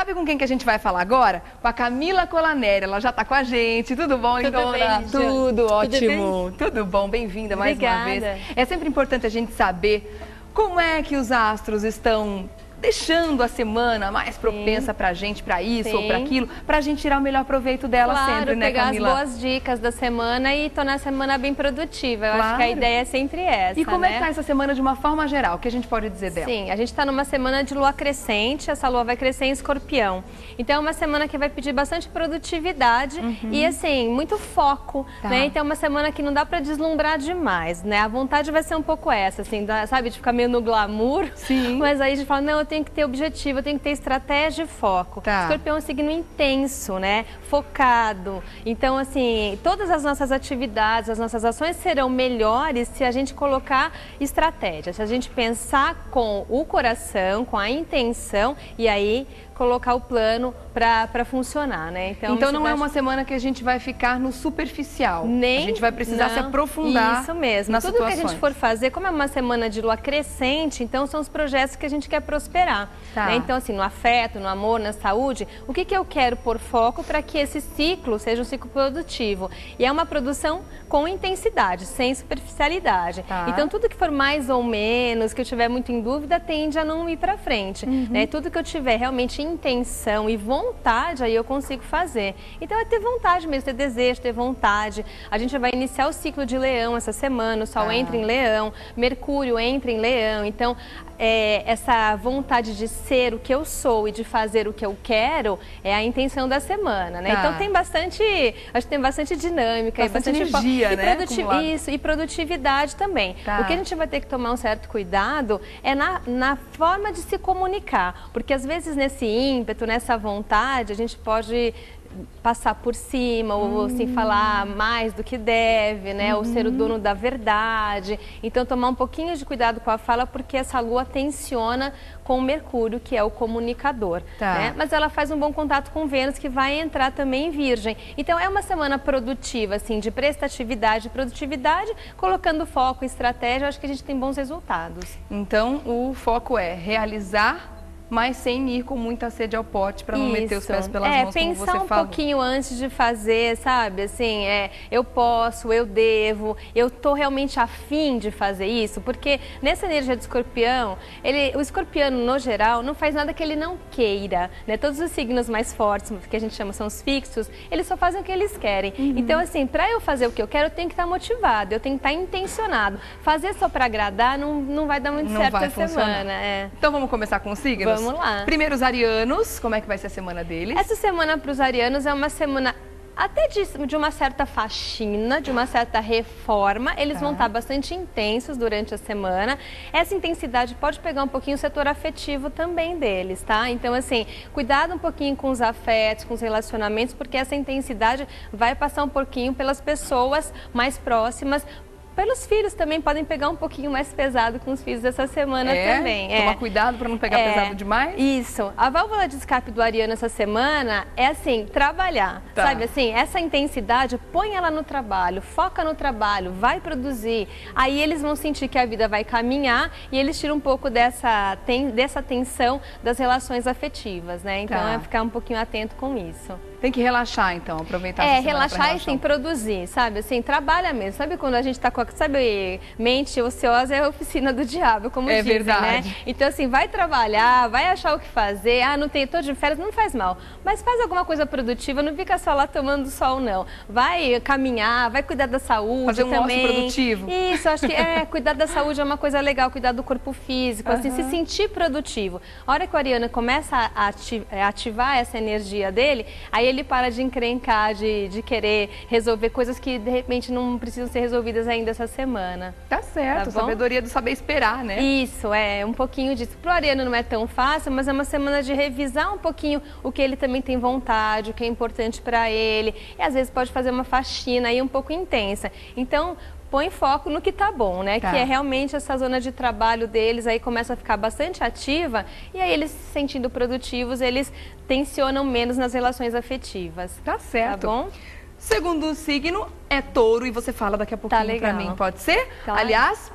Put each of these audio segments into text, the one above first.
Sabe com quem que a gente vai falar agora? Com a Camila Colaneri. Ela já está com a gente. Tudo bom, Dona? Tudo ótimo. Tudo bom, bem-vinda mais uma vez. É sempre importante a gente saber como é que os astros estão deixando a semana mais propensa pra gente, pra isso ou pra aquilo, pra gente tirar o melhor proveito dela sempre, né, pegar Camila? As boas dicas da semana e tornar a semana bem produtiva. Eu acho que a ideia é sempre essa, E como é que tá essa semana de uma forma geral? O que a gente pode dizer dela? Sim, a gente tá numa semana de lua crescente, essa lua vai crescer em Escorpião. Então é uma semana que vai pedir bastante produtividade e, assim, muito foco, né? Então é uma semana que não dá pra deslumbrar demais, né? A vontade vai ser um pouco essa, assim, sabe, de ficar meio no glamour. Sim. Mas aí a gente fala, não, eu tenho que ter objetivo, eu tenho que ter estratégia e foco. Escorpião é um signo intenso, né? Focado. Então, assim, todas as nossas atividades, as nossas ações serão melhores se a gente colocar estratégia, se a gente pensar com o coração, com a intenção e aí colocar o plano para funcionar, né? Então não é uma semana que a gente vai ficar no superficial. A gente vai precisar se aprofundar. Isso mesmo. Nas Tudo situações. que a gente for fazer, como é uma semana de lua crescente, então são os projetos que a gente quer prosperar. Né? Então, assim, no afeto, no amor, na saúde, o que eu quero pôr foco para que esse ciclo seja um ciclo produtivo? E é uma produção com intensidade, sem superficialidade. Então, tudo que for mais ou menos, que eu tiver muito em dúvida, tende a não ir para frente. Né? Tudo que eu tiver realmente intenção e vontade, aí eu consigo fazer. Então é ter vontade mesmo, ter desejo, ter vontade. A gente vai iniciar o ciclo de Leão essa semana, o Sol entra em Leão, Mercúrio entra em Leão. Então essa vontade de ser o que eu sou e de fazer o que eu quero é a intenção da semana, né? Então tem bastante, acho que tem bastante dinâmica, bastante energia, e né? Isso, e produtividade também. O que a gente vai ter que tomar um certo cuidado é na forma de se comunicar, porque às vezes nesse ímpeto, nessa vontade, a gente pode passar por cima ou assim, falar mais do que deve, né? Ou ser o dono da verdade. Então tomar um pouquinho de cuidado com a fala, porque essa lua tensiona com o Mercúrio, que é o comunicador. Né? Mas ela faz um bom contato com Vênus, que vai entrar também em Virgem. Então é uma semana produtiva, assim, de prestatividade e produtividade, colocando foco e estratégia, eu acho que a gente tem bons resultados. Então o foco é realizar, mas sem ir com muita sede ao pote para não meter os pés pelas mãos, como você pensar um pouquinho antes de fazer, sabe? Assim, eu posso, eu devo, eu tô realmente afim de fazer isso, porque nessa energia do escorpião, o escorpiano, no geral, não faz nada que ele não queira, né? Todos os signos mais fortes, que a gente chama são os fixos, eles só fazem o que eles querem. Então, assim, para eu fazer o que eu quero, eu tenho que estar motivado, eu tenho que estar intencionado. Fazer só para agradar não vai dar muito certo essa semana. Então vamos começar com os signos? Vamos lá. Primeiro os arianos, como é que vai ser a semana deles? Essa semana para os arianos é uma semana até de uma certa faxina, de uma certa reforma. Eles vão estar bastante intensos durante a semana. Essa intensidade pode pegar um pouquinho o setor afetivo também deles, tá? Então, assim, cuidado um pouquinho com os afetos, com os relacionamentos, porque essa intensidade vai passar um pouquinho pelas pessoas mais próximas. Pelos filhos também podem pegar um pouquinho mais pesado com os filhos essa semana também. Tomar cuidado para não pegar pesado demais? Isso. A válvula de escape do ariano essa semana é assim, trabalhar. Sabe assim, essa intensidade, põe ela no trabalho, foca no trabalho, vai produzir. Aí eles vão sentir que a vida vai caminhar e eles tiram um pouco dessa tensão das relações afetivas, né? Então é ficar um pouquinho atento com isso. Tem que relaxar, então, aproveitar essa semana relaxar e sim, produzir, sabe? Assim, trabalha mesmo. Sabe quando a gente tá com sabe, mente ociosa é a oficina do diabo, como dizem, verdade. Né? Então, assim, vai trabalhar, vai achar o que fazer. Tô de férias, não faz mal. Mas faz alguma coisa produtiva, não fica só lá tomando sol, não. Vai caminhar, vai cuidar da saúde fazer também. Ócio produtivo. Isso, acho que cuidar da saúde é uma coisa legal, cuidar do corpo físico, assim, se sentir produtivo. A hora que o ariano começa a ativar essa energia dele, aí ele para de encrencar, de querer resolver coisas que de repente não precisam ser resolvidas ainda essa semana. Tá certo, sabedoria do saber esperar, né? Isso, um pouquinho disso. Pro ariano não é tão fácil, mas é uma semana de revisar um pouquinho o que ele também tem vontade, o que é importante para ele. E às vezes pode fazer uma faxina aí um pouco intensa. Então, põe foco no que tá bom, né? Que é realmente essa zona de trabalho deles, aí começa a ficar bastante ativa e aí eles se sentindo produtivos, eles tensionam menos nas relações afetivas. Tá certo. Tá bom? Segundo signo é touro e você fala daqui a pouquinho pra mim, pode ser? Tá. Aliás,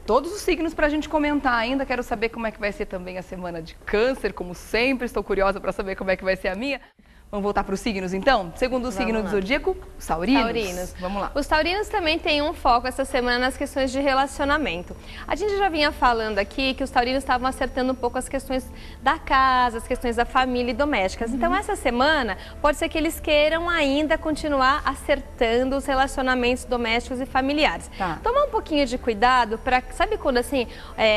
todos os signos para a gente comentar ainda. Quero saber como é que vai ser também a semana de Câncer, como sempre. Estou curiosa para saber como é que vai ser a minha. Vamos voltar para os signos, então? Segundo o signo do zodíaco, os taurinos. Vamos lá. Os taurinos também têm um foco essa semana nas questões de relacionamento. A gente já vinha falando aqui que os taurinos estavam acertando um pouco as questões da casa, as questões da família e domésticas. Então, essa semana, pode ser que eles queiram ainda continuar acertando os relacionamentos domésticos e familiares. Tomar um pouquinho de cuidado para, sabe quando assim,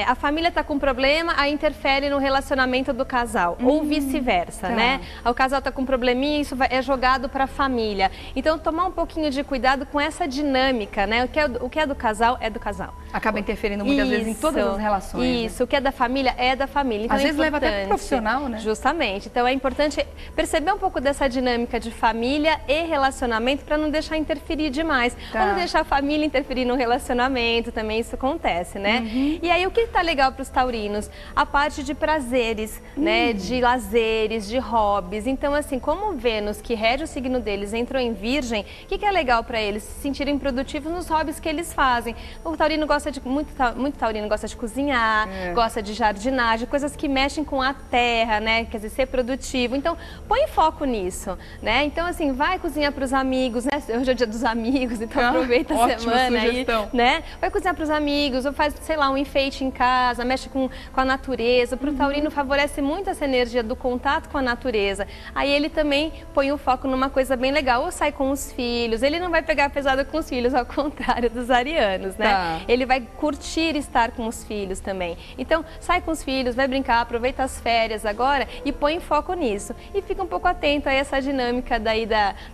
a família está com problema, aí interfere no relacionamento do casal, ou vice-versa, né? O casal está com problema, isso é jogado para a família. Então, tomar um pouquinho de cuidado com essa dinâmica, né? O que é do casal, é do casal. Acaba interferindo muitas vezes em todas as relações. Isso, o que é da família, é da família. Então, às vezes leva até pro profissional, né? Justamente. Então, é importante perceber um pouco dessa dinâmica de família e relacionamento para não deixar interferir demais. Para não deixar a família interferir no relacionamento, também isso acontece, né? E aí, o que tá legal para os taurinos? A parte de prazeres, né? De lazeres, de hobbies. Então, assim, como Vênus, que rege o signo deles, entrou em Virgem, o que é legal para eles? Se sentirem produtivos nos hobbies que eles fazem. O taurino gosta de, muito taurino gosta de cozinhar, gosta de jardinagem, coisas que mexem com a terra, né? Quer dizer, ser produtivo. Então, põe foco nisso, né? Então, assim, vai cozinhar para os amigos, né? Hoje é o dia dos amigos, então aproveita a semana aí, né? Vai cozinhar para os amigos, ou faz, sei lá, um enfeite em casa, mexe com a natureza. Para o taurino favorece muito essa energia do contato com a natureza. Aí ele também põe o foco numa coisa bem legal, ou sai com os filhos. Ele não vai pegar pesado com os filhos, ao contrário dos arianos, né? Ele vai curtir estar com os filhos também. Então, sai com os filhos, vai brincar, aproveita as férias agora e põe foco nisso. E fica um pouco atento a essa dinâmica daí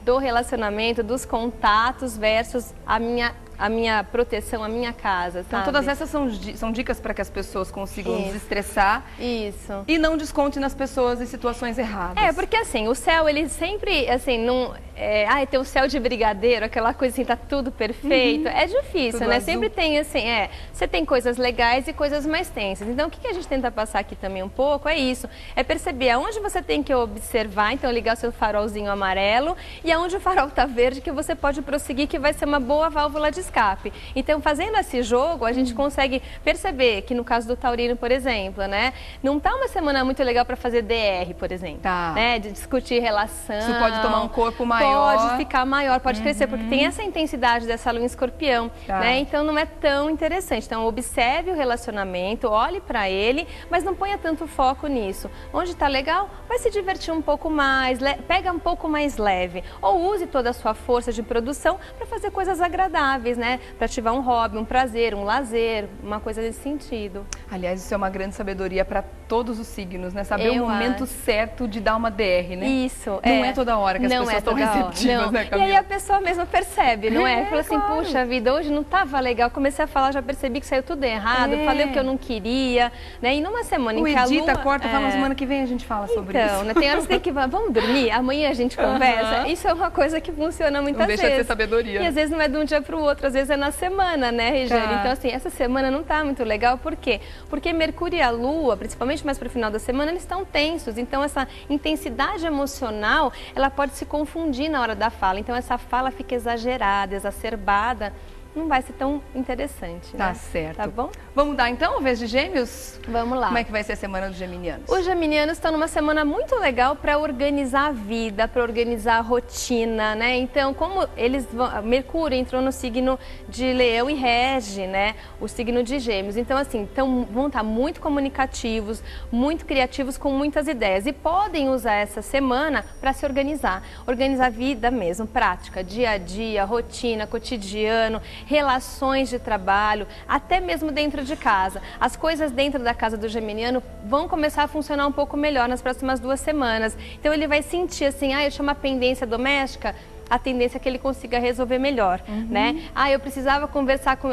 do relacionamento, dos contatos versus a minha proteção, a minha casa, sabe? Então, todas essas são dicas para que as pessoas consigam desestressar. Isso. E não desconte nas pessoas em situações erradas. Porque assim, o céu, ele sempre, assim, não... tem o céu de brigadeiro, aquela coisa assim, tá tudo perfeito. É difícil, tudo né? Azul. Sempre tem, assim, você tem coisas legais e coisas mais tensas. Então, o que a gente tenta passar aqui também um pouco é isso. É perceber aonde você tem que observar, então ligar o seu farolzinho amarelo, e aonde o farol tá verde, que você pode prosseguir, que vai ser uma boa válvula de escape. Então, fazendo esse jogo, a gente consegue perceber que no caso do taurino, por exemplo, né, não tá uma semana muito legal para fazer DR, por exemplo, né, de discutir relação. Isso pode tomar um corpo maior. Pode ficar maior, pode crescer, porque tem essa intensidade dessa lua em escorpião, né, então não é tão interessante. Então, observe o relacionamento, olhe para ele, mas não ponha tanto foco nisso. Onde tá legal, vai se divertir um pouco mais, pega um pouco mais leve, ou use toda a sua força de produção para fazer coisas agradáveis, né? Para ativar um hobby, um prazer, um lazer, uma coisa desse sentido. Aliás, isso é uma grande sabedoria para todos os signos, né? Saber o momento certo de dar uma DR, né? Isso. Não é toda hora que as pessoas estão receptivas, né, Camila? E aí a pessoa mesmo percebe, não é? Fala assim, puxa vida, hoje não estava legal, comecei a falar, já percebi que saiu tudo errado, falei o que eu não queria, né? E numa semana em que a lua... corta, fala, semana que vem a gente fala sobre isso. Então, né? Tem horas que tem que vamos dormir, amanhã a gente conversa. Isso é uma coisa que funciona muitas vezes. Não deixa de ser sabedoria. E às vezes não é de um dia para o outro, às vezes é na semana, né, Regiane? Então, assim, essa semana não tá muito legal, por quê? Porque Mercúrio e a Lua, principalmente mais para o final da semana, eles estão tensos, então essa intensidade emocional, ela pode se confundir na hora da fala, então essa fala fica exagerada, exacerbada, não vai ser tão interessante, né? Tá certo. Tá bom? Vamos dar então a vez de Gêmeos? Vamos lá. Como é que vai ser a semana dos geminianos? Os geminianos estão numa semana muito legal para organizar a vida, para organizar a rotina, né? Então, como Mercúrio entrou no signo de Leão e rege, né, o signo de Gêmeos. Então, assim, vão estar muito comunicativos, muito criativos, com muitas ideias. E podem usar essa semana para se organizar. Organizar a vida mesmo, prática, dia a dia, rotina, cotidiano, relações de trabalho, até mesmo dentro de casa. As coisas dentro da casa do geminiano vão começar a funcionar um pouco melhor nas próximas 2 semanas. Então ele vai sentir assim, eu tinha uma pendência doméstica, a tendência é que ele consiga resolver melhor, né? Eu precisava conversar com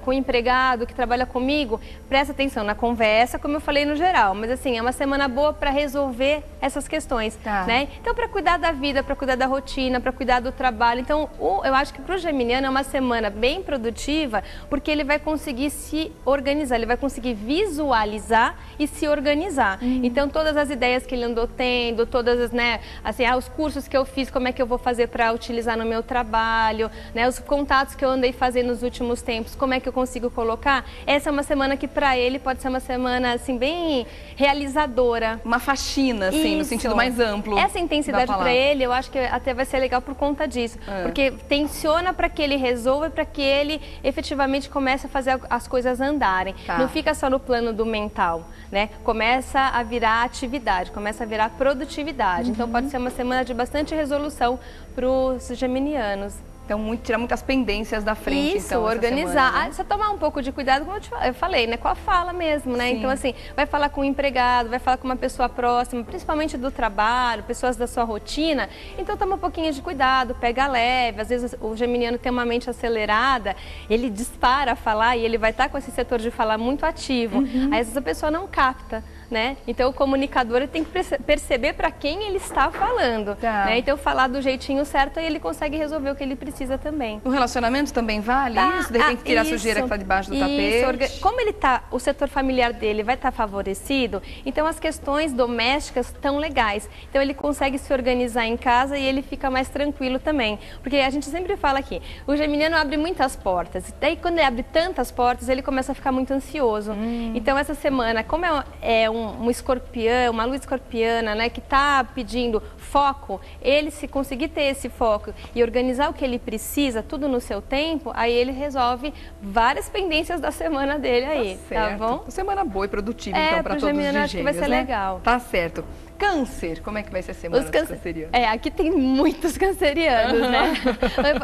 o empregado que trabalha comigo, presta atenção na conversa, como eu falei no geral, mas assim, é uma semana boa para resolver essas questões, né? Então, para cuidar da vida, para cuidar da rotina, para cuidar do trabalho, então, eu acho que para o geminiano é uma semana bem produtiva, porque ele vai conseguir se organizar, ele vai conseguir visualizar e se organizar. Então, todas as ideias que ele andou tendo, todas as, né, assim, os cursos que eu fiz, como é que eu vou fazer para utilizar no meu trabalho, né? Os contatos que eu andei fazendo nos últimos tempos, como é que eu consigo colocar? Essa é uma semana que para ele pode ser uma semana assim bem realizadora. Uma faxina, assim, no sentido mais amplo. Essa intensidade para ele, eu acho que até vai ser legal por conta disso, porque tensiona para que ele resolva e para que ele efetivamente comece a fazer as coisas andarem. Não fica só no plano do mental, né? Começa a virar atividade, começa a virar produtividade. Então pode ser uma semana de bastante resolução para os geminianos. Então, tirar muitas pendências da frente. Isso, então, organizar. Semana, né? Só tomar um pouco de cuidado, como eu falei, né? Com a fala mesmo, né? Sim. Então, assim, vai falar com um empregado, vai falar com uma pessoa próxima, principalmente do trabalho, pessoas da sua rotina. Então, toma um pouquinho de cuidado, pega leve. Às vezes, o geminiano tem uma mente acelerada, ele dispara a falar e ele vai estar com esse setor de falar muito ativo. Aí, às vezes, a pessoa não capta. Né? Então o comunicador tem que perceber para quem ele está falando, né? Então falar do jeitinho certo e ele consegue resolver o que ele precisa também. O relacionamento também vale isso? De repente tirar a sujeira que está debaixo do tapete? Como ele tá, o setor familiar dele vai estar favorecido, então as questões domésticas estão legais. Então ele consegue se organizar em casa e ele fica mais tranquilo também. Porque a gente sempre fala aqui, o geminiano abre muitas portas. Daí quando ele abre tantas portas, ele começa a ficar muito ansioso. Então essa semana, como é um escorpião, uma lua escorpiana, né, que está pedindo foco, ele se conseguir ter esse foco e organizar o que ele precisa, tudo no seu tempo, aí ele resolve várias pendências da semana dele aí, tá bom? Semana boa e produtiva, então, para todos os gêmeos, acho que vai ser legal. Tá certo. Câncer, como é que vai ser a semana dos cancerianos? Aqui tem muitos cancerianos, né?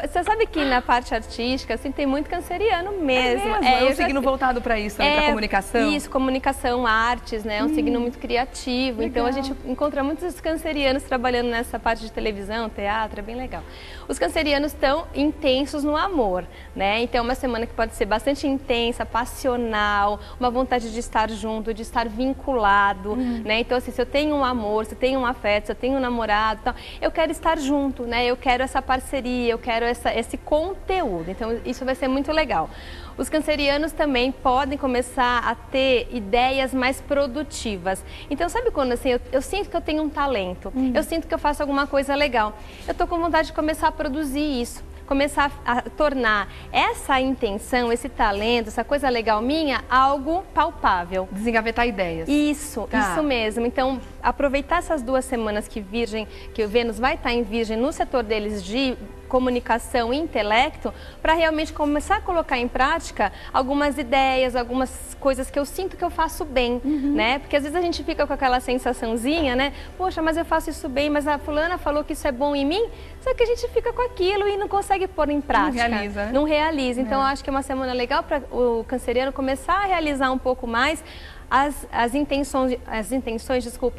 Você sabe que na parte artística, assim, tem muito canceriano mesmo. É um signo voltado para isso, para comunicação? Isso, comunicação, artes, né? É um signo muito criativo. Legal. Então a gente encontra muitos cancerianos trabalhando nessa parte de televisão, teatro, é bem legal. Os cancerianos estão intensos no amor, né? Então é uma semana que pode ser bastante intensa, passional, uma vontade de estar junto, de estar vinculado, né? Então assim, se eu tenho um amor, se eu tenho um afeto, se eu tenho um namorado, então, eu quero estar junto, né? Eu quero essa parceria, eu quero esse conteúdo. Então, isso vai ser muito legal. Os cancerianos também podem começar a ter ideias mais produtivas. Então, sabe quando assim, eu sinto que eu tenho um talento, eu sinto que eu faço alguma coisa legal. Eu tô com vontade de começar a produzir isso. Começar a tornar essa intenção, esse talento, essa coisa legal minha, algo palpável. Desengavetar ideias. Isso mesmo. Então, aproveitar essas 2 semanas que o Vênus vai estar em Virgem no setor deles de comunicação e intelecto, para realmente começar a colocar em prática algumas ideias, algumas coisas que eu sinto que eu faço bem, né? Porque às vezes a gente fica com aquela sensaçãozinha, né? Poxa, mas eu faço isso bem, mas a fulana falou que isso é bom em mim, só que a gente fica com aquilo e não consegue pôr em prática. Não realiza, né? Não realiza. Então, eu acho que é uma semana legal para o canceriano começar a realizar um pouco mais as intenções,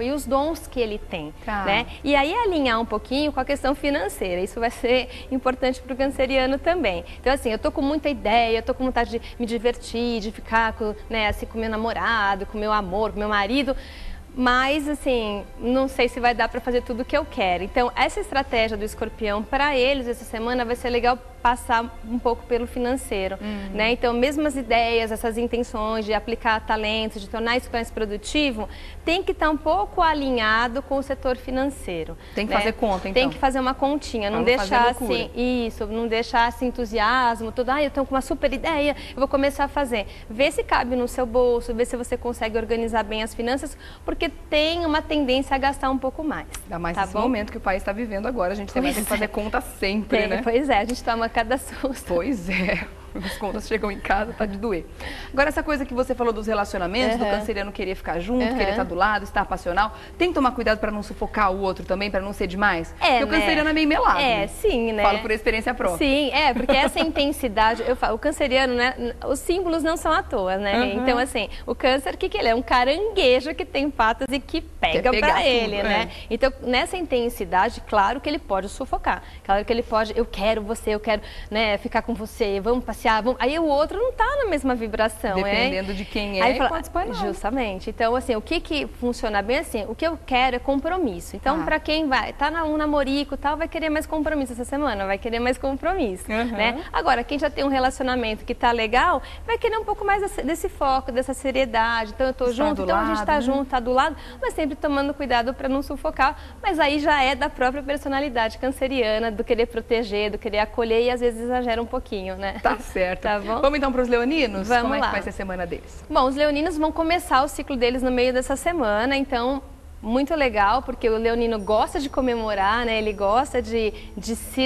e os dons que ele tem, né? E aí alinhar um pouquinho com a questão financeira, isso vai ser importante para o canceriano também. Então assim, eu tô com muita ideia, eu tô com vontade de me divertir, de ficar com, né, assim, com meu namorado, com meu amor, com meu marido, mas assim, não sei se vai dar para fazer tudo o que eu quero. Então essa estratégia do escorpião para eles essa semana vai ser legal passar um pouco pelo financeiro, né? Então mesmo as ideias, essas intenções de aplicar talentos, de tornar isso mais produtivo, tem que estar um pouco alinhado com o setor financeiro. Tem que fazer conta, então. Tem que fazer uma continha, não deixar assim, não deixar esse entusiasmo, todo, eu tenho uma super ideia, eu vou começar a fazer. Vê se cabe no seu bolso, vê se você consegue organizar bem as finanças, porque tem uma tendência a gastar um pouco mais. Ainda mais nesse momento que o país está vivendo agora, a gente tem que fazer conta sempre, né? Pois é, a gente toma cada susto. Pois é. As contas chegam em casa, tá de doer. Agora, essa coisa que você falou dos relacionamentos, do canceriano querer ficar junto, querer estar do lado, estar passional, tem que tomar cuidado para não sufocar o outro também, para não ser demais? Porque o canceriano é meio melado. Sim, né? Falo por experiência própria. Sim, porque essa intensidade, eu falo, o canceriano, né, os símbolos não são à toa, né? Então, assim, o câncer, o que ele é? Um caranguejo que tem patas e que pega pra ele, né? Então, nessa intensidade, claro que ele pode sufocar. Claro que ele pode, eu quero você, eu quero, né, ficar com você, vamos passear, iniciar, aí o outro não está na mesma vibração. Dependendo de quem é, aí fala, pode expor não. Justamente. Então, assim, o que funciona bem assim, o que eu quero é compromisso. Então, para quem tá um namorico e tal, vai querer mais compromisso essa semana, vai querer mais compromisso, né? Agora, quem já tem um relacionamento que tá legal, vai querer um pouco mais desse foco, dessa seriedade. Então, eu tô junto, então a gente tá junto, tá do lado, mas sempre tomando cuidado para não sufocar. Mas aí já é da própria personalidade canceriana, do querer proteger, do querer acolher e às vezes exagera um pouquinho, né? Tá certo. Tá bom? Vamos então para os leoninos? Vamos Como é lá. que vai ser a semana deles? Bom, os leoninos vão começar o ciclo deles no meio dessa semana, então muito legal, porque o leonino gosta de comemorar, né? Ele gosta de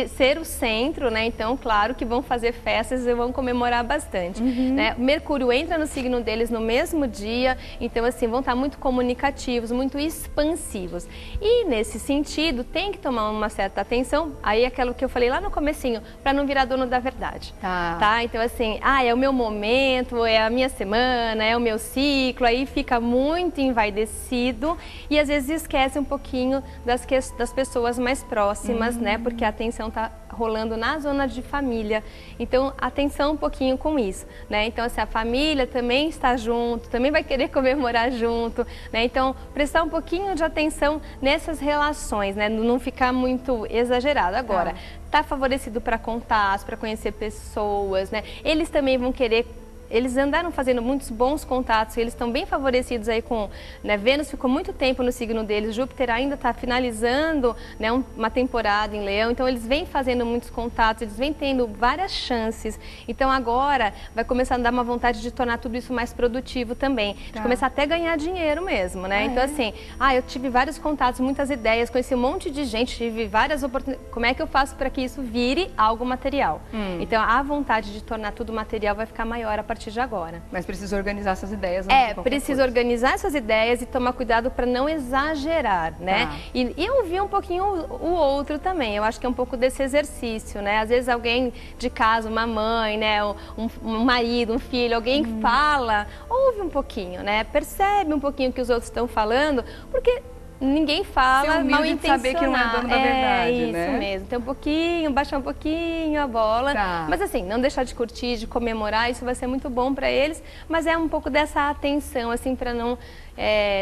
ser o centro, né? Então, claro que vão fazer festas e vão comemorar bastante, né? Mercúrio entra no signo deles no mesmo dia, então, assim, vão estar muito comunicativos, muito expansivos. E, nesse sentido, tem que tomar uma certa atenção, aí aquilo que eu falei lá no comecinho, para não virar dono da verdade, tá? Então, assim, é o meu momento, é a minha semana, é o meu ciclo, aí fica muito envaidecido e às vezes esquece um pouquinho das pessoas mais próximas, né? Porque a atenção está rolando na zona de família. Então, atenção um pouquinho com isso, né? Então, assim, a família também está junto, também vai querer comemorar junto, né? Então, prestar um pouquinho de atenção nessas relações, né? Não ficar muito exagerado. Agora, tá favorecido para contatos, para conhecer pessoas, né? Eles também vão querer. Eles andaram fazendo muitos bons contatos, eles estão bem favorecidos aí com, né, Vênus ficou muito tempo no signo deles, Júpiter ainda está finalizando, né, uma temporada em Leão, então eles vêm fazendo muitos contatos, eles vêm tendo várias chances, então agora vai começar a dar uma vontade de tornar tudo isso mais produtivo também, de começar até a ganhar dinheiro mesmo, né, então assim, eu tive vários contatos, muitas ideias, conheci um monte de gente, tive várias oportunidades, como é que eu faço para que isso vire algo material? Então a vontade de tornar tudo material vai ficar maior a partir de agora. Mas precisa organizar essas ideias. Precisa organizar essas ideias e tomar cuidado para não exagerar, né? E ouvir um pouquinho o outro também. Eu acho que é um pouco desse exercício, né? Às vezes alguém de casa, uma mãe, né? Um marido, um filho, alguém fala, ouve um pouquinho, né? Percebe um pouquinho o que os outros estão falando, porque ninguém fala mal intencionado. Saber que não é dono da verdade, isso né? mesmo. Tem um pouquinho, baixar um pouquinho a bola. Mas assim, não deixar de curtir, de comemorar, isso vai ser muito bom para eles. Mas é um pouco dessa atenção, assim, para não,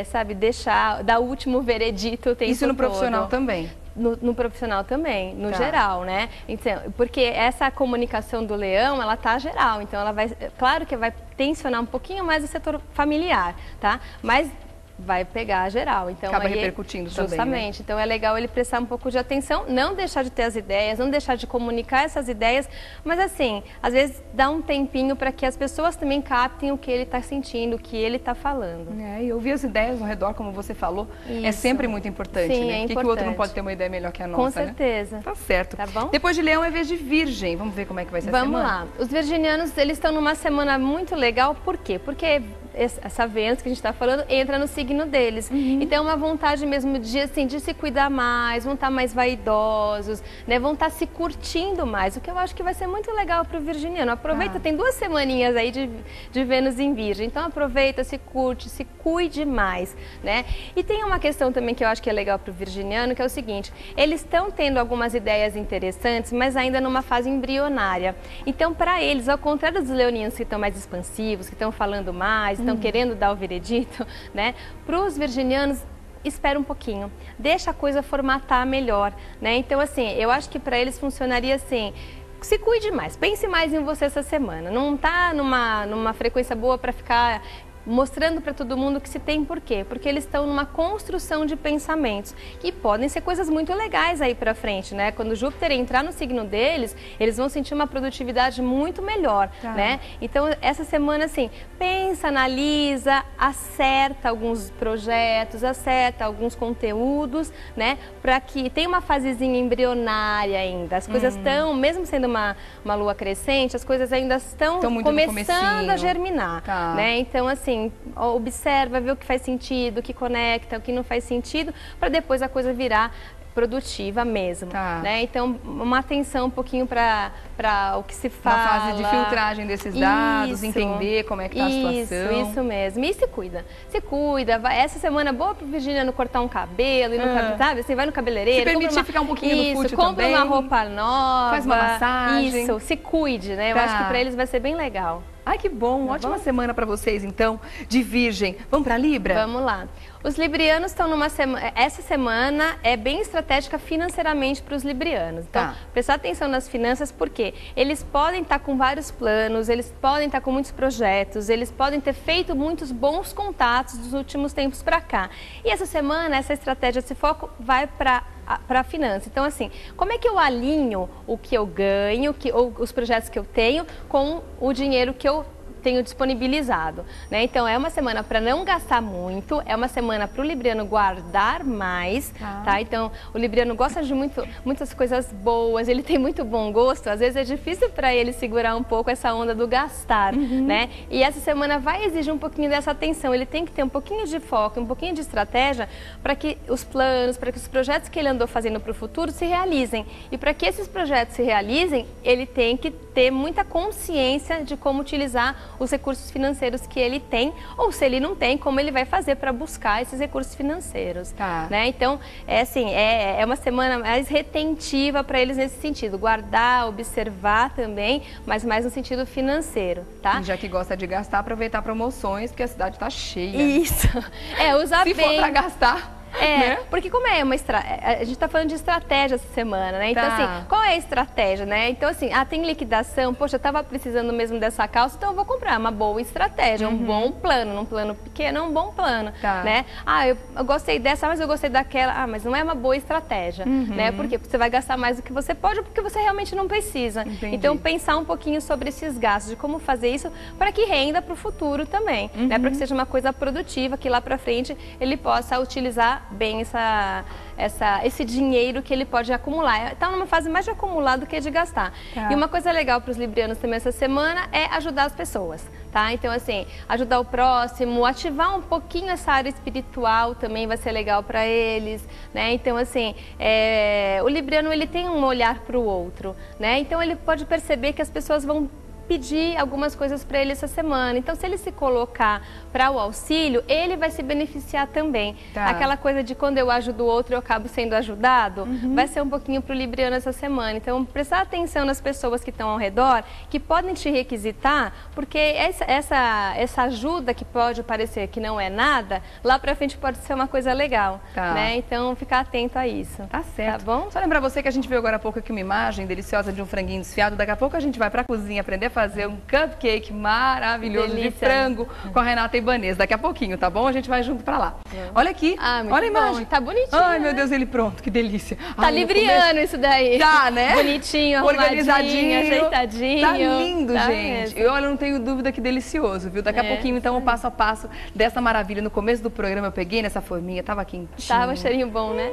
sabe, dar o último veredito o tempo Isso no todo. profissional também? No profissional também, no geral, né? Então, porque essa comunicação do leão, ela tá geral. Então, ela vai, claro que vai tensionar um pouquinho mais o setor familiar, tá? Mas vai pegar geral, então acaba repercutindo também, justamente, né? Então é legal ele prestar um pouco de atenção, não deixar de ter as ideias, não deixar de comunicar essas ideias, mas assim, às vezes dá um tempinho para que as pessoas também captem o que ele está sentindo, o que ele está falando. E ouvir as ideias ao redor, como você falou, é sempre muito importante, Sim, né? Por que o outro não pode ter uma ideia melhor que a nossa, Com certeza. Né? Tá certo. Tá bom? Depois de Leão é vez de Virgem, vamos ver como é que vai ser a semana? Vamos lá. Os virginianos, eles estão numa semana muito legal, por quê? Porque essa Vênus que a gente está falando entra no signo deles. Então é uma vontade mesmo de se cuidar mais, vão estar mais vaidosos, né? Vão estar se curtindo mais, o que eu acho que vai ser muito legal para o virginiano. Aproveita, tem 2 semaninhas aí de Vênus em Virgem, então aproveita, se curte, se cuide mais, né? E tem uma questão também que eu acho que é legal para o virginiano, que é o seguinte, eles estão tendo algumas ideias interessantes, mas ainda numa fase embrionária. Então para eles, ao contrário dos leoninos que estão mais expansivos, que estão falando mais, estão querendo dar o veredito, né? Para os virginianos, espera um pouquinho, deixa a coisa formatar melhor, né? Então, assim, eu acho que para eles funcionaria assim, se cuide mais, pense mais em você essa semana, não tá numa frequência boa para ficar mostrando para todo mundo que se tem por quê? Porque eles estão numa construção de pensamentos e podem ser coisas muito legais aí para frente, né? Quando Júpiter entrar no signo deles, eles vão sentir uma produtividade muito melhor, né? Então, essa semana, assim, pensa, analisa, acerta alguns projetos, acerta alguns conteúdos, né? Para que tem uma fasezinha embrionária ainda. As coisas estão, mesmo sendo uma lua crescente, as coisas ainda estão começando a germinar, né? Então, assim, observa, vê o que faz sentido, o que conecta, o que não faz sentido, para depois a coisa virar produtiva mesmo, né? Então, uma atenção um pouquinho para o que se fala. Uma fase de filtragem desses dados, entender como é que tá a situação. Isso mesmo. E se cuida. Se cuida. Essa semana é boa para Virgínia não cortar um cabelo, e no sabe? Você vai no cabeleireiro. Se permitir ficar um pouquinho no fútil compra também. Compra uma roupa nova. Faz uma massagem. Isso, se cuide, né? Eu acho que para eles vai ser bem legal. Ai, que bom. Ótima semana para vocês, então, de Virgem. Vamos para Libra? Vamos lá. Os librianos estão numa semana... Essa semana é bem estratégica financeiramente para os librianos. Então, prestar atenção nas finanças, porque eles podem estar com vários planos, eles podem estar com muitos projetos, eles podem ter feito muitos bons contatos dos últimos tempos para cá. E essa semana, essa estratégia, esse foco vai para a finança. Então, assim, como é que eu alinho o que eu ganho, ou os projetos que eu tenho, com o dinheiro que eu tenho disponibilizado, né? Então, é uma semana para não gastar muito, é uma semana para o libriano guardar mais, tá? Então, o libriano gosta de muitas coisas boas, ele tem muito bom gosto, às vezes é difícil para ele segurar um pouco essa onda do gastar, né? E essa semana vai exigir um pouquinho dessa atenção, ele tem que ter um pouquinho de foco, um pouquinho de estratégia para que os planos, para que os projetos que ele andou fazendo para o futuro se realizem. E para que esses projetos se realizem, ele tem que ter muita consciência de como utilizar os recursos financeiros que ele tem, ou se ele não tem, como ele vai fazer para buscar esses recursos financeiros, né? Então, é uma semana mais retentiva para eles nesse sentido, guardar, observar também, mas mais no sentido financeiro, tá? E já que gosta de gastar, aproveitar promoções, porque a cidade está cheia. Isso, usar bem. Se for para gastar... né? Porque como a gente está falando de estratégia essa semana, né? Então, assim, qual é a estratégia, né? Então, assim, tem liquidação, poxa, eu estava precisando mesmo dessa calça, então eu vou comprar uma boa estratégia, um bom plano, um plano pequeno, um bom plano, né? Eu gostei dessa, mas eu gostei daquela, mas não é uma boa estratégia, né? Por quê? Porque você vai gastar mais do que você pode ou porque você realmente não precisa. Entendi. Então, pensar um pouquinho sobre esses gastos, de como fazer isso para que renda para o futuro também, né? Para que seja uma coisa produtiva, que lá para frente ele possa utilizar bem esse dinheiro que ele pode acumular. Está numa fase mais de acumular do que de gastar. E uma coisa legal para os librianos também essa semana é ajudar as pessoas, tá? Então, assim, ajudar o próximo, ativar um pouquinho essa área espiritual também vai ser legal para eles, né? Então, assim, o libriano, ele tem um olhar para o outro, né? Então, ele pode perceber que as pessoas vão pedir algumas coisas para ele essa semana. Então, se ele se colocar para o auxílio, ele vai se beneficiar também. Aquela coisa de quando eu ajudo o outro, eu acabo sendo ajudado, vai ser um pouquinho para o libriano essa semana. Então, prestar atenção nas pessoas que estão ao redor, que podem te requisitar, porque essa ajuda que pode parecer que não é nada, lá para frente pode ser uma coisa legal, né? Então, ficar atento a isso. Tá certo. Tá bom? Só lembrar você que a gente viu agora há pouco aqui uma imagem deliciosa de um franguinho desfiado. Daqui a pouco a gente vai para a cozinha aprender a fazer um cupcake maravilhoso de frango com a Renata Ibanez. Daqui a pouquinho, tá bom? A gente vai junto pra lá. Olha aqui, olha a imagem. Tá bonitinho. Ai, meu Deus, ele pronto, que delícia. Tá libriano isso daí. Tá, né? Bonitinho, organizadinho, ajeitadinho. Tá lindo, gente. Mesmo. Eu não tenho dúvida que delicioso, viu? Daqui a pouquinho, então, o passo a passo dessa maravilha. No começo do programa eu peguei nessa forminha, tava quentinho. Tava cheirinho bom, né?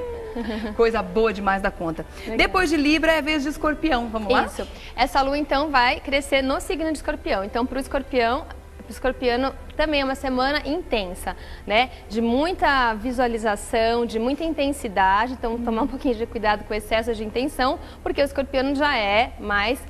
Coisa boa demais da conta. Legal. Depois de Libra é a vez de Escorpião, vamos lá? Isso. Essa lua, então, vai crescer no signo de Escorpião. Então, para o escorpiano também é uma semana intensa, né? De muita visualização, de muita intensidade. Então, tomar um pouquinho de cuidado com o excesso de intenção, porque o escorpiano já é mais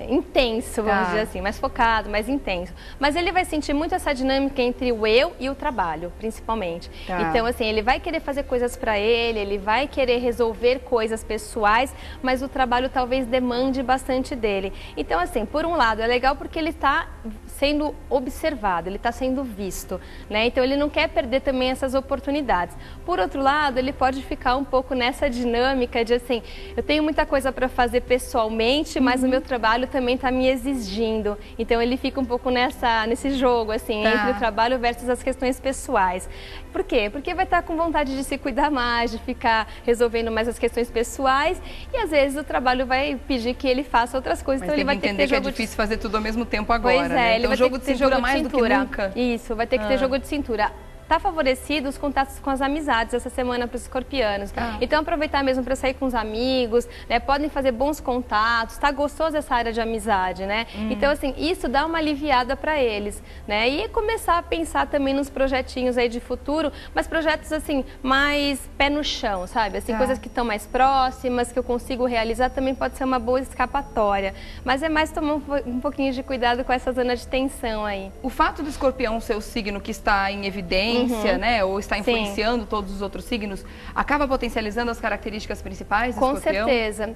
intenso, vamos dizer assim, mais focado, mais intenso. Mas ele vai sentir muito essa dinâmica entre o eu e o trabalho, principalmente. Então, assim, ele vai querer fazer coisas para ele vai querer resolver coisas pessoais, mas o trabalho talvez demande bastante dele. Então, assim, por um lado é legal porque ele está sendo observado, ele está sendo visto, né? Então ele não quer perder também essas oportunidades. Por outro lado, ele pode ficar um pouco nessa dinâmica de assim, eu tenho muita coisa para fazer pessoalmente, mas o meu trabalho também está me exigindo. Então ele fica um pouco nesse jogo, assim, entre o trabalho versus as questões pessoais. Por quê? Porque vai estar com vontade de se cuidar mais, de ficar resolvendo mais as questões pessoais e às vezes o trabalho vai pedir que ele faça outras coisas. Mas então ele vai ter que entender que é difícil fazer tudo ao mesmo tempo agora, pois né? Ele vai jogo ter de que ter cintura jogo de mais cintura. do que nunca. Isso, vai ter que ter jogo de cintura. tá favorecido os contatos com as amizades essa semana para os escorpianos. Então aproveitar mesmo para sair com os amigos, né? Podem fazer bons contatos, tá gostoso essa área de amizade, né? Então assim, isso dá uma aliviada para eles, né? E começar a pensar também nos projetinhos aí de futuro, mas projetos assim, mais pé no chão, sabe? Assim, coisas que estão mais próximas, que eu consigo realizar, também pode ser uma boa escapatória. Mas é mais tomar um pouquinho de cuidado com essa zona de tensão aí. O fato do escorpião ser o signo que está em evidência, né? Ou está influenciando todos os outros signos, acaba potencializando as características principais do escorpião?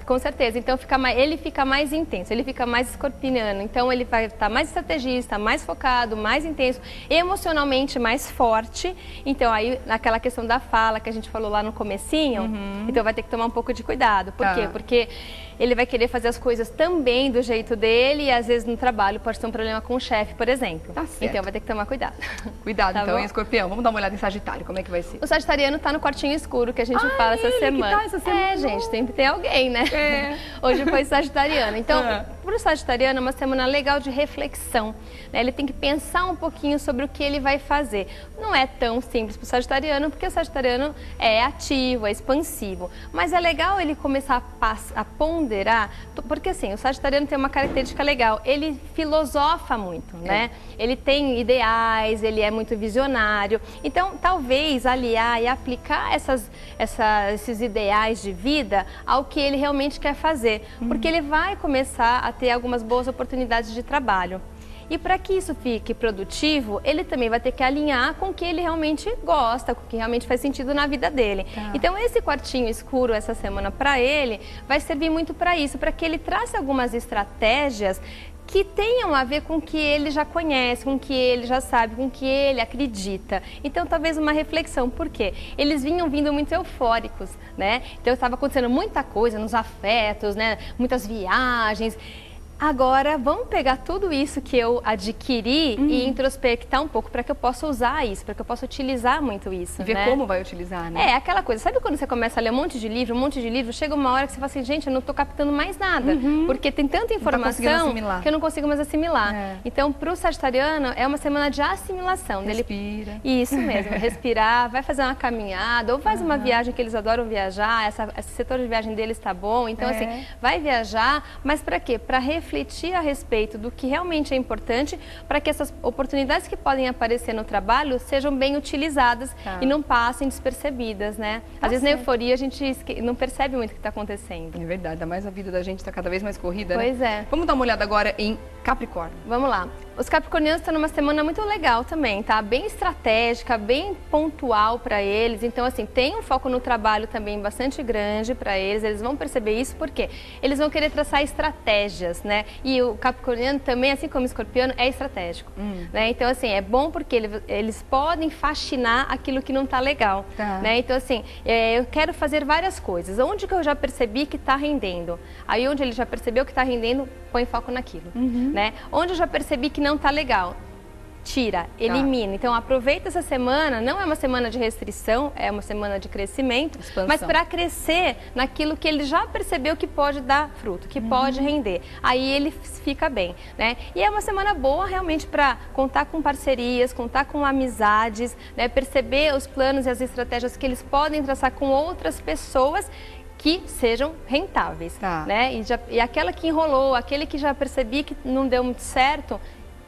Com certeza. Então ele fica mais intenso, ele fica mais escorpiano. Então ele vai estar mais estrategista, mais focado, mais intenso, emocionalmente mais forte. Então aí naquela questão da fala que a gente falou lá no comecinho, então vai ter que tomar um pouco de cuidado. Por quê? Porque ele vai querer fazer as coisas também do jeito dele e às vezes no trabalho pode ter um problema com o chefe, por exemplo. Tá certo. Então vai ter que tomar cuidado. Cuidado então, hein, escorpião? Vamos dar uma olhada em Sagitário, como é que vai ser? O sagitariano tá no quartinho escuro que a gente fala essa semana. Que tá essa semana. Gente, sempre tem alguém, né? Hoje foi sagitariano. Então, pro sagitariano é uma semana legal de reflexão, né? Ele tem que pensar um pouquinho sobre o que ele vai fazer. Não é tão simples pro sagitariano, porque o sagitariano é ativo, é expansivo. Mas é legal ele começar a ponderar, porque assim, o sagitariano tem uma característica legal, ele filosofa muito, né? Ele tem ideais, ele é muito visionário. Então, talvez aliar e aplicar esses ideais de vida ao que ele realmente quer fazer, porque ele vai começar a ter algumas boas oportunidades de trabalho. E para que isso fique produtivo, ele também vai ter que alinhar com o que ele realmente gosta, com o que realmente faz sentido na vida dele. Então esse quartinho escuro essa semana para ele vai servir muito para isso, para que ele traça algumas estratégias que tenham a ver com o que ele já conhece, com o que ele já sabe, com o que ele acredita. Então, talvez uma reflexão, por quê? Eles vinham vindo muito eufóricos, né? Então, estava acontecendo muita coisa nos afetos, né? Muitas viagens. Agora, vamos pegar tudo isso que eu adquiri e introspectar um pouco para que eu possa usar isso, para que eu possa utilizar muito isso. Ver como vai utilizar, né? É, aquela coisa, sabe quando você começa a ler um monte de livro, chega uma hora que você fala assim, gente, eu não estou captando mais nada, porque tem tanta informação que eu não consigo mais assimilar. Então, para o sagitariano, é uma semana de assimilação. Respira. Isso mesmo, respirar, vai fazer uma caminhada, ou faz uma viagem que eles adoram viajar, esse setor de viagem deles está bom, então assim, vai viajar, mas para quê? Para refletir a respeito do que realmente é importante para que essas oportunidades que podem aparecer no trabalho sejam bem utilizadas e não passem despercebidas, né? Às vezes na euforia a gente não percebe muito o que está acontecendo. É verdade, ainda mais a vida da gente está cada vez mais corrida, Pois né? Vamos dar uma olhada agora em Capricórnio. Vamos lá. Os capricornianos estão numa semana muito legal também, tá? Bem estratégica, bem pontual para eles. Então, assim, tem um foco no trabalho também bastante grande para eles. Eles vão perceber isso porque eles vão querer traçar estratégias, né? E o capricorniano também, assim como o escorpiano, é estratégico, né? Então, assim, é bom porque eles podem faxinar aquilo que não tá legal, né? Então, assim, eu quero fazer várias coisas. Onde que eu já percebi que tá rendendo? Aí, onde ele já percebeu que tá rendendo, põe foco naquilo, né? Onde eu já percebi que não tá legal, tira, elimina. Então aproveita essa semana, não é uma semana de restrição, é uma semana de crescimento, mas para crescer naquilo que ele já percebeu que pode dar fruto, que pode render. Aí ele fica bem, né? E é uma semana boa realmente para contar com parcerias, contar com amizades, né? Perceber os planos e as estratégias que eles podem traçar com outras pessoas que sejam rentáveis, né? E aquela que enrolou, aquele que já percebi que não deu muito certo,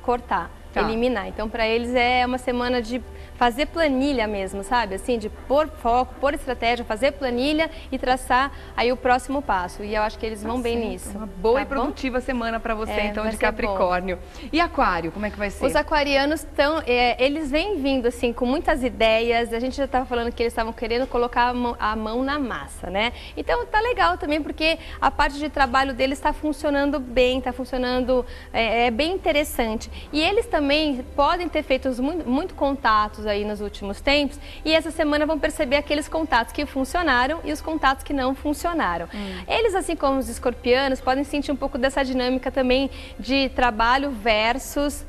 cortar, eliminar. Então, para eles é uma semana de fazer planilha mesmo, sabe? Assim, de pôr foco, pôr estratégia, fazer planilha e traçar aí o próximo passo. E eu acho que eles vão bem nisso. Uma boa e produtiva semana para você, então, de Capricórnio. E Aquário, como é que vai ser? Os aquarianos estão, eles vêm vindo, assim, com muitas ideias. A gente já estava falando que eles estavam querendo colocar a mão na massa, né? Então, tá legal também, porque a parte de trabalho deles está funcionando bem, está funcionando, é bem interessante. E eles também podem ter feito muito contatos aí nos últimos tempos e essa semana vão perceber aqueles contatos que funcionaram e os contatos que não funcionaram. Eles, assim como os escorpianos, podem sentir um pouco dessa dinâmica também de trabalho versus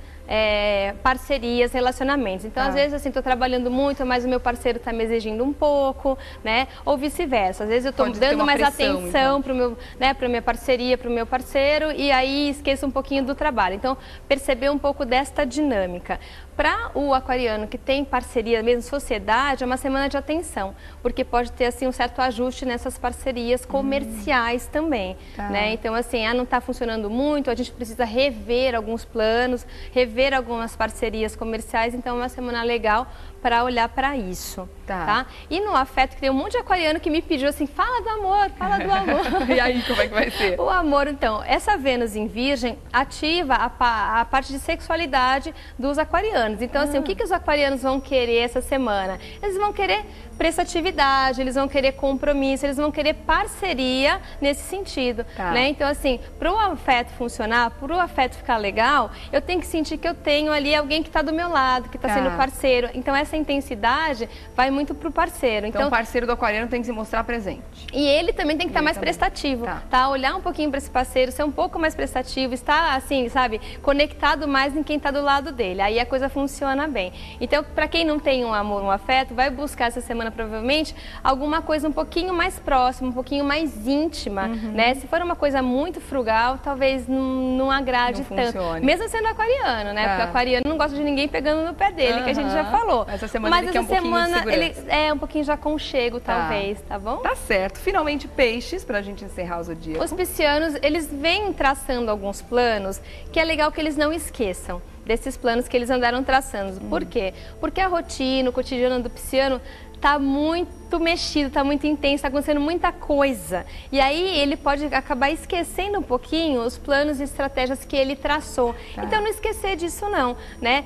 parcerias, relacionamentos. Então, às vezes, assim, tô trabalhando muito, mas o meu parceiro tá me exigindo um pouco, né? Ou vice-versa. Às vezes eu tô dando mais atenção pro meu, né, pra minha parceria, pro meu parceiro, e aí esqueço um pouquinho do trabalho. Então, perceber um pouco desta dinâmica. Para o aquariano que tem parceria, mesmo sociedade, é uma semana de atenção, porque pode ter assim um certo ajuste nessas parcerias comerciais também, né? Então assim, não está funcionando muito, a gente precisa rever alguns planos, rever algumas parcerias comerciais, então é uma semana legal para olhar para isso, tá? E no afeto, que tem um monte de aquariano que me pediu assim, fala do amor, fala do amor. E aí, como é que vai ser? O amor, então, essa Vênus em Virgem ativa a parte de sexualidade dos aquarianos. Então, assim, o que os aquarianos vão querer essa semana? Eles vão querer prestatividade, eles vão querer compromisso, eles vão querer parceria nesse sentido, né? Então, assim, para o afeto funcionar, para o afeto ficar legal, eu tenho que sentir que eu tenho ali alguém que está do meu lado, que está sendo parceiro. Então, essa intensidade vai muito pro parceiro. Então, o parceiro do aquariano tem que se mostrar presente. E ele também tem que estar mais prestativo, tá? Olhar um pouquinho para esse parceiro, ser um pouco mais prestativo, estar assim, sabe, conectado mais em quem está do lado dele. Aí a coisa funciona bem. Então, para quem não tem um amor, um afeto, vai buscar essa semana provavelmente alguma coisa um pouquinho mais próxima, um pouquinho mais íntima, né? Se for uma coisa muito frugal, talvez não agrade tanto. Mesmo sendo aquariano, né? Porque o aquariano não gosta de ninguém pegando no pé dele, que a gente já falou. Essa semana ele quer um pouquinho de segurança. Ele é um pouquinho de aconchego, talvez, tá bom? Tá certo. Finalmente, peixes, pra gente encerrar o zodíaco. Os piscianos, eles vêm traçando alguns planos que é legal que eles não esqueçam desses planos que eles andaram traçando. Por quê? Porque a rotina, o cotidiano do pisciano tá muito mexido, tá muito intenso, tá acontecendo muita coisa. E aí ele pode acabar esquecendo um pouquinho os planos e estratégias que ele traçou. Então não esquecer disso não, né?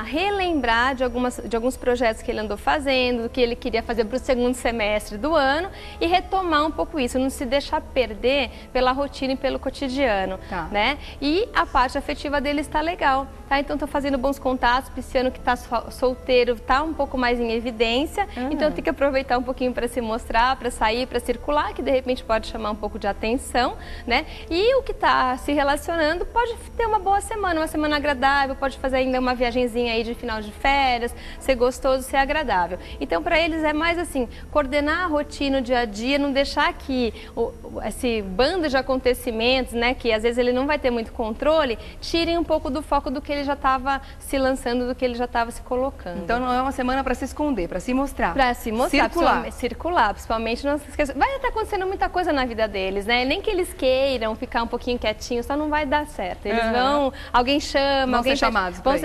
Relembrar de alguns projetos que ele andou fazendo, do que ele queria fazer para o segundo semestre do ano e retomar um pouco isso, não se deixar perder pela rotina e pelo cotidiano, né? E a parte afetiva dele está legal, tá? Então tô fazendo bons contatos, pisciano que tá solteiro tá um pouco mais em evidência. Então tem que aproveitar um pouquinho para se mostrar, para sair, para circular, que de repente pode chamar um pouco de atenção, né? E o que está se relacionando pode ter uma boa semana, uma semana agradável, pode fazer ainda uma viagenzinha aí de final de férias, ser gostoso, ser agradável. Então para eles é mais assim, coordenar a rotina, o dia a dia, não deixar que esse bando de acontecimentos, né, que às vezes ele não vai ter muito controle, tirem um pouco do foco do que ele já estava se lançando, do que ele já estava se colocando. Então não é uma semana para se esconder, para se mostrar. Para se mostrar, circular, principalmente não se esqueça. Vai estar acontecendo muita coisa na vida deles, né? Nem que eles queiram ficar um pouquinho quietinhos, só não vai dar certo. Eles vão, alguém chama, vão ser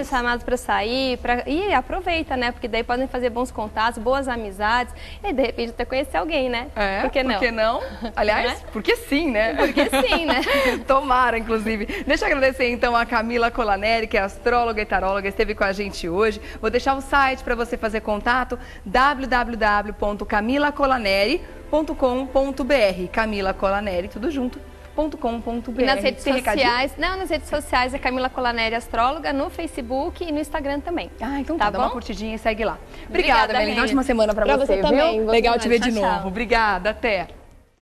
chamados para sair, e aproveita, né? Porque daí podem fazer bons contatos, boas amizades, e de repente até conhecer alguém, né? Por que não? Aliás, porque sim, né? Porque sim, né? Tomara, inclusive. Deixa eu agradecer então a Camila Colaneri, que é astróloga e taróloga, esteve com a gente hoje. Vou deixar o site para você fazer contato, www.camilacolaneri.com.br. Camila Colaneri, tudo junto. .com.br. E nas redes sociais, nas redes sociais é Camila Colaneri Astróloga, no Facebook e no Instagram também. Então dá uma curtidinha e segue lá. Obrigada, Melinda. Ótima semana pra você, também. Legal te ver de novo. Obrigada, até.